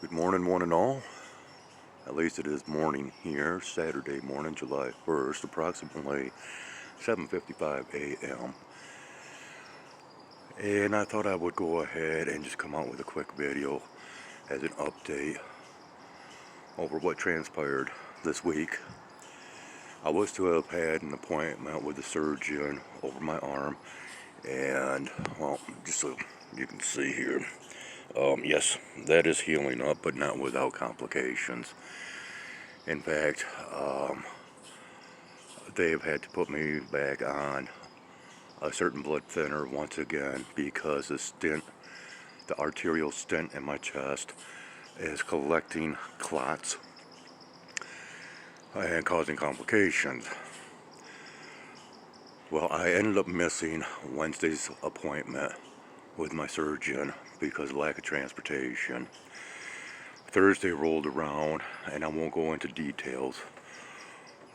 Good morning, one and all. At least it is morning here, Saturday morning, July 1st, approximately 7:55 a.m. And I thought I would go ahead and just come out with a quick video as an update over what transpired this week. I was to have had an appointment with the surgeon over my arm, and, well, just so you can see here, yes, that is healing up, but not without complications. In fact, they've had to put me back on a certain blood thinner once again because the arterial stent in my chest is collecting clots and causing complications. Well, I ended up missing Wednesday's appointment with my surgeon because of lack of transportation. Thursday rolled around, and I won't go into details,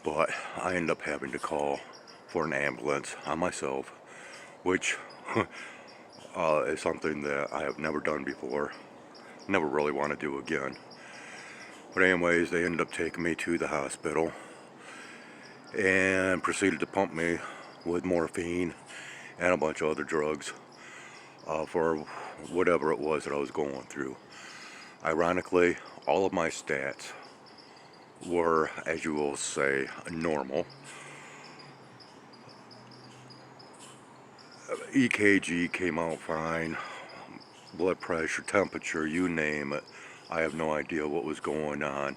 but I ended up having to call for an ambulance on myself, which is something that I have never done before, never really want to do again. But anyways, they ended up taking me to the hospital and proceeded to pump me with morphine and a bunch of other drugs for whatever it was that I was going through. Ironically, all of my stats were, as you will say, normal. EKG came out fine, blood pressure, temperature, you name it. I have no idea what was going on,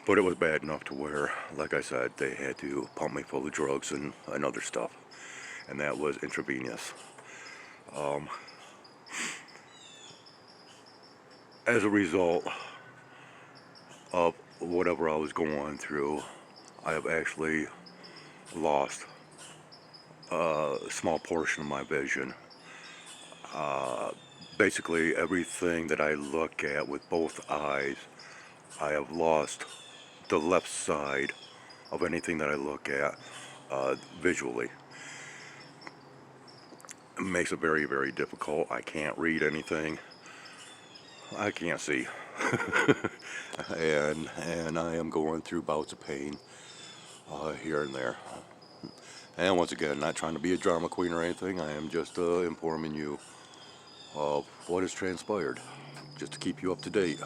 but it was bad enough to where, like I said, they had to pump me full of drugs and other stuff, and that was intravenous. As a result of whatever I was going through, I have actually lost a small portion of my vision. Basically, everything that I look at with both eyes, I have lost the left side of anything that I look at visually. It makes it very, very difficult. I can't read anything. I can't see. and I am going through bouts of pain here and there. And once again, not trying to be a drama queen or anything. I am just informing you of what has transpired, just to keep you up to date.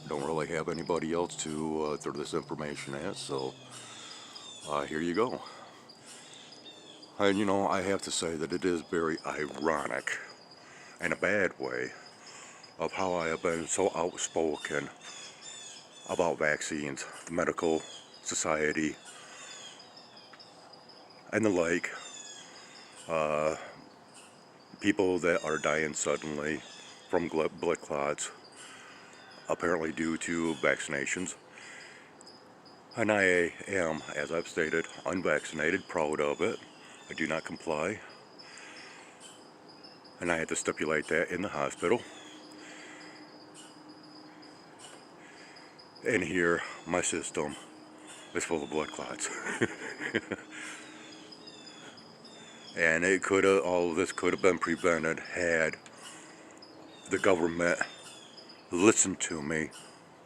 Don't really have anybody else to throw this information at, so here you go. And you know, I have to say that it is very ironic, in a bad way, of how I have been so outspoken about vaccines, the medical society, and the like. People that are dying suddenly from blood clots, apparently due to vaccinations. And I am, as I've stated, unvaccinated, proud of it. I do not comply. And I had to stipulate that in the hospital. And here, my system is full of blood clots. And all of this could have been prevented had the government listened to me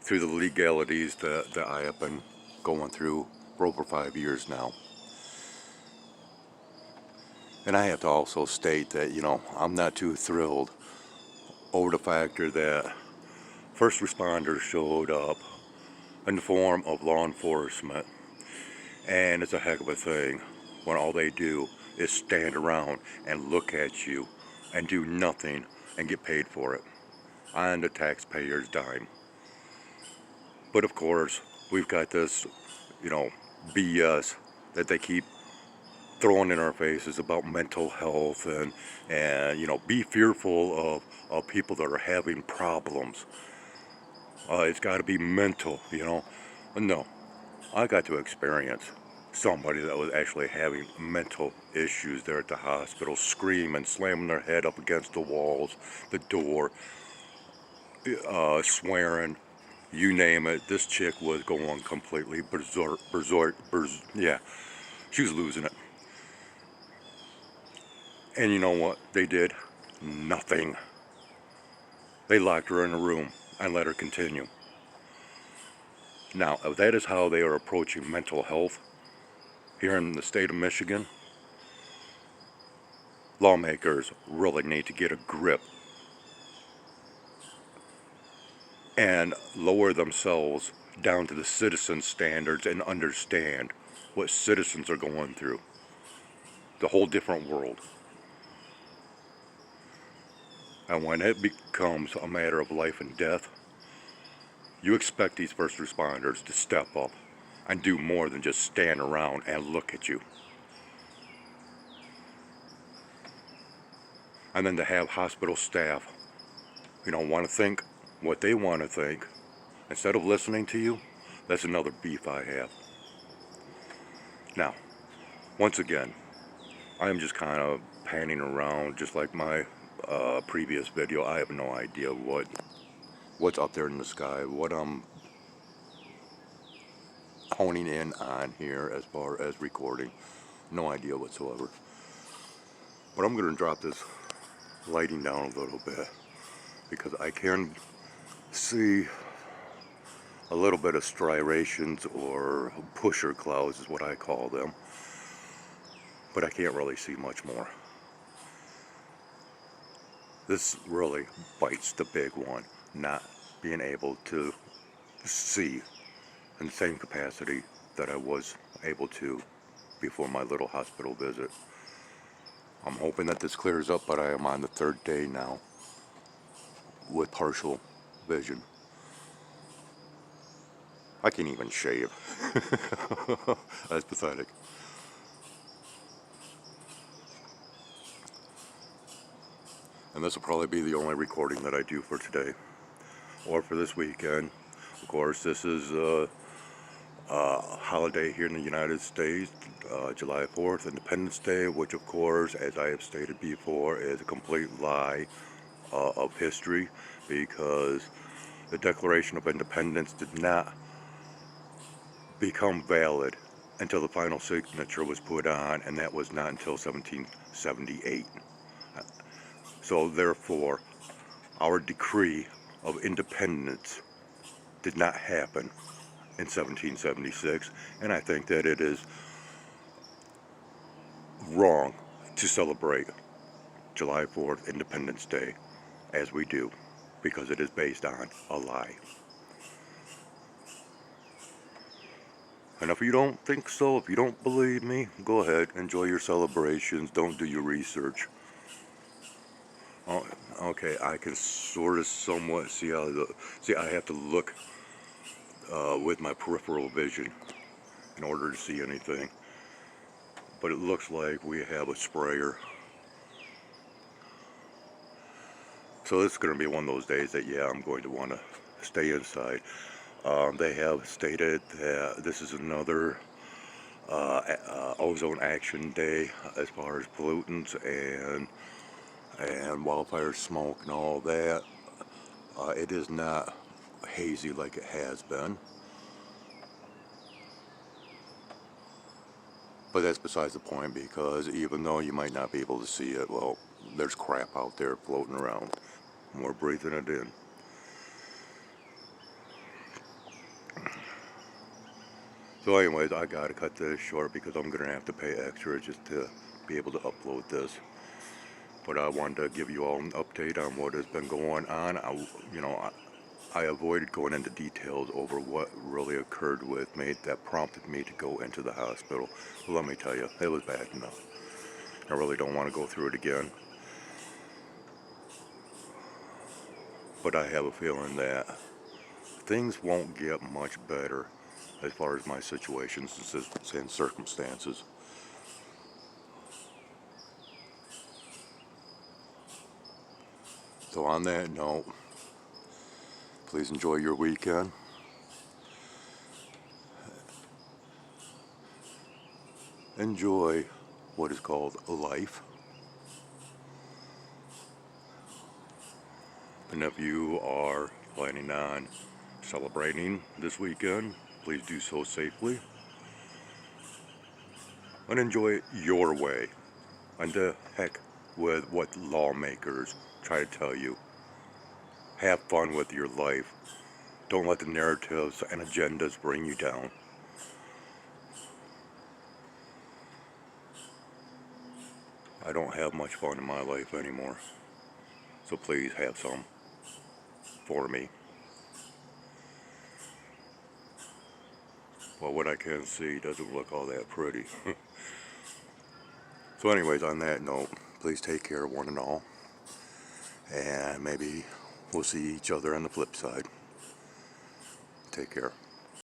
through the legalities that I have been going through for over 5 years now. And I have to also state that, you know, I'm not too thrilled over the factor that first responders showed up in the form of law enforcement. And it's a heck of a thing when all they do is stand around and look at you and do nothing and get paid for it on the taxpayer's dime. But of course, we've got this, you know, BS that they keep throwing in our faces about mental health and you know, be fearful of people that are having problems. It's got to be mental, you know. No, I got to experience somebody that was actually having mental issues there at the hospital, screaming, slamming their head up against the walls, the door, swearing, you name it. This chick was going completely berserk, yeah, she was losing it. And you know what they did? Nothing. They locked her in a room and let her continue. Now, if that is how they are approaching mental health here in the state of Michigan, lawmakers really need to get a grip and lower themselves down to the citizen standards and understand what citizens are going through. The whole different world. And when it becomes a matter of life and death, you expect these first responders to step up and do more than just stand around and look at you. And then to have hospital staff, want to think what they want to think instead of listening to you, that's another beef I have. Now, once again, I am just kind of panning around just like my previous video. I have no idea what's up there in the sky, what I'm honing in on here as far as recording. No idea whatsoever. But I'm going to drop this lighting down a little bit because I can see a little bit of striations or pusher clouds is what I call them, but I can't really see much more. This really bites the big one, not being able to see in the same capacity that I was able to before my little hospital visit. I'm hoping that this clears up, but I am on the third day now with partial vision. I can't even shave. That's pathetic. And this will probably be the only recording that I do for today or for this weekend. Of course, this is a holiday here in the United States, July 4th, Independence Day, which of course, as I have stated before, is a complete lie of history, because the Declaration of Independence did not become valid until the final signature was put on, and that was not until 1778. So therefore, our decree of independence did not happen in 1776, and I think that it is wrong to celebrate July 4th, Independence Day, as we do, because it is based on a lie. And if you don't think so, if you don't believe me, go ahead, enjoy your celebrations, don't do your research. Oh, okay, I can sort of somewhat see how I have to look with my peripheral vision in order to see anything. But it looks like we have a sprayer. So this is going to be one of those days that, yeah, I'm going to want to stay inside. They have stated that this is another ozone action day as far as pollutants and wildfire smoke and all that. It is not hazy like it has been. But that's besides the point, because even though you might not be able to see it, well, there's crap out there floating around, and we're breathing it in. So anyways, I gotta cut this short because I'm gonna have to pay extra just to be able to upload this. But I wanted to give you all an update on what has been going on. I avoided going into details over what really occurred with me that prompted me to go into the hospital. But let me tell you, it was bad enough. I really don't want to go through it again. But I have a feeling that things won't get much better as far as my situations and circumstances. So on that note, please enjoy your weekend. Enjoy what is called life. And if you are planning on celebrating this weekend, please do so safely. And enjoy it your way. And the heck with what lawmakers try to tell you. Have fun with your life. Don't let the narratives and agendas bring you down. I don't have much fun in my life anymore. So please have some for me. Well, what I can see doesn't look all that pretty. So anyways, on that note, please take care one and all. And maybe we'll see each other on the flip side. Take care.